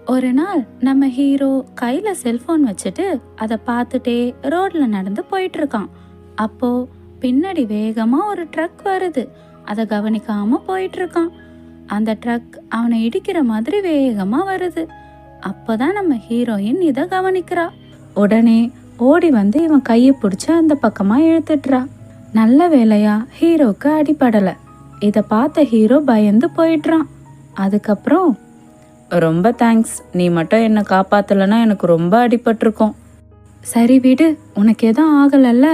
ஒரு நாள் நம்ம ஹீரோ கையில செல்போன் வச்சுட்டு அதை பார்த்துட்டே ரோட்ல நடந்து போயிட்டு இருக்கான். அப்போ பின்னாடி வேகமா ஒரு ட்ரக் வருது. அதை கவனிக்காம போயிட்டு இருக்கான். அந்த ட்ரக் அவனை இடிக்கிற மாதிரி வேகமா வருது. அப்பதான் நம்ம ஹீரோயின் இதை கவனிக்கிறா. உடனே ஓடி வந்து இவன் கையை பிடிச்சி அந்த பக்கமா இழுத்துட்டுறா. நல்ல வேலையா ஹீரோக்கு அடிபடல. இதை பார்த்த ஹீரோ பயந்து போயிடுறான். அதுக்கப்புறம், ரொம்ப தேங்க்ஸ், நீ மட்டும் என்னை காப்பாத்தலைன்னா எனக்கு ரொம்ப அடிபட்டிருக்கும். சரி விடு, உனக்கு எதுவும் ஆகலல்ல.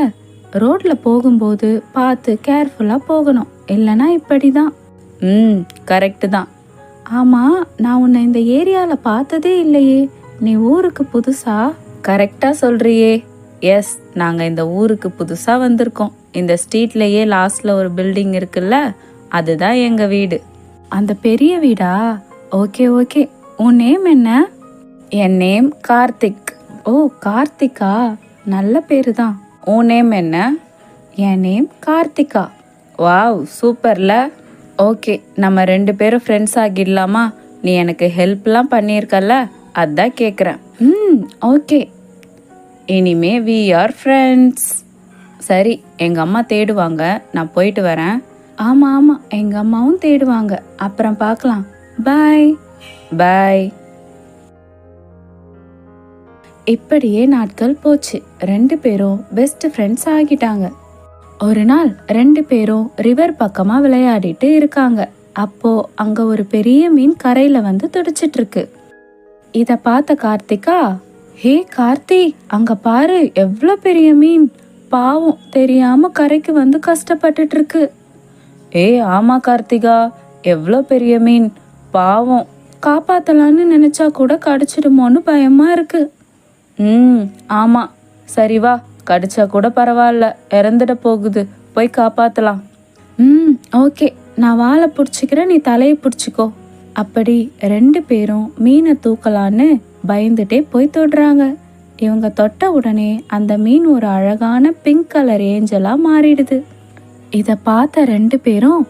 ரோட்ல போகும்போது பார்த்து கேர்ஃபுல்லா போகணும், இல்லைன்னா இப்படிதான். கரெக்டு தான். ஆமா, நான் உன்னை இந்த ஏரியால பார்த்ததே இல்லையே. நீ ஊருக்கு புதுசா? கரெக்டா சொல்றியே. எஸ், நாங்க இந்த ஊருக்கு புதுசா வந்திருக்கோம். இந்த ஸ்ட்ரீட்லயே லாஸ்ட்ல ஒரு பில்டிங் இருக்குல்ல, அதுதான் எங்க வீடு. அந்த பெரிய வீடா? Okay okay. உன் நேம் என்ன? என் நேம் கார்த்திக். ஓ, கார்த்திகா, நல்ல பேரு தான். உன் நேம் என்ன? என் நேம் கார்த்திகா. வாவ், சூப்பர்ல. ஓகே, நம்ம 2 பேரும் ஃப்ரெண்ட்ஸ் ஆகிடலாமா? நீ எனக்கு ஹெல்ப்லாம் பண்ணியிருக்கல, அதான் கேட்குறேன். ஓகே, இனிமே வி ஆர் ஃப்ரெண்ட்ஸ். சரி, எங்கள் அம்மா தேடுவாங்க, நான் போயிட்டு வரேன். ஆமாம் ஆமாம், எங்கள் அம்மாவும் தேடுவாங்க. அப்புறம் பார்க்கலாம். பாய் பாய். இப்படியே நாட்கள் போச்சு. 2 பேரும் பெஸ்ட் ஃப்ரெண்ட்ஸ் ஆகிட்டாங்க. ஒரு நாள் 2 பேரும் ரிவர் பக்கமா விளையாடிட்டு இருக்காங்க. அப்போ அங்க ஒரு பெரிய மீன் கரையில வந்து துடிச்சிட்டு இருக்கு. இத பார்த்த கார்த்திகா, ஹே கார்த்தி, அங்க பாரு, எவ்வளோ பெரிய மீன். பாவம், தெரியாம கரைக்கு வந்து கஷ்டப்பட்டுட்டு இருக்கு. ஆமா கார்த்திகா, எவ்வளோ பெரிய மீன், பாவம், காப்பாத்தலான்னு நினைச்சா கூட கடிச்சிடுமோன்னு பயமா இருக்கு. ஆமா, சரி வா, கடிச்சா கூட பரவாயில்ல, இறந்துட போகுது, போய் காப்பாத்தலாம். ஓகே, நான் வாழை பிடிச்சிக்கிறேன், நீ தலையை பிடிச்சிக்கோ. அப்படி 2 பேரும் மீனை தூக்கலான்னு பயந்துட்டே போய் தொடுறாங்க. இவங்க தொட்ட உடனே அந்த மீன் ஒரு அழகான பிங்க் கலர் ஏஞ்சலா மாறிடுது. இத பார்த்த 2 பேரும்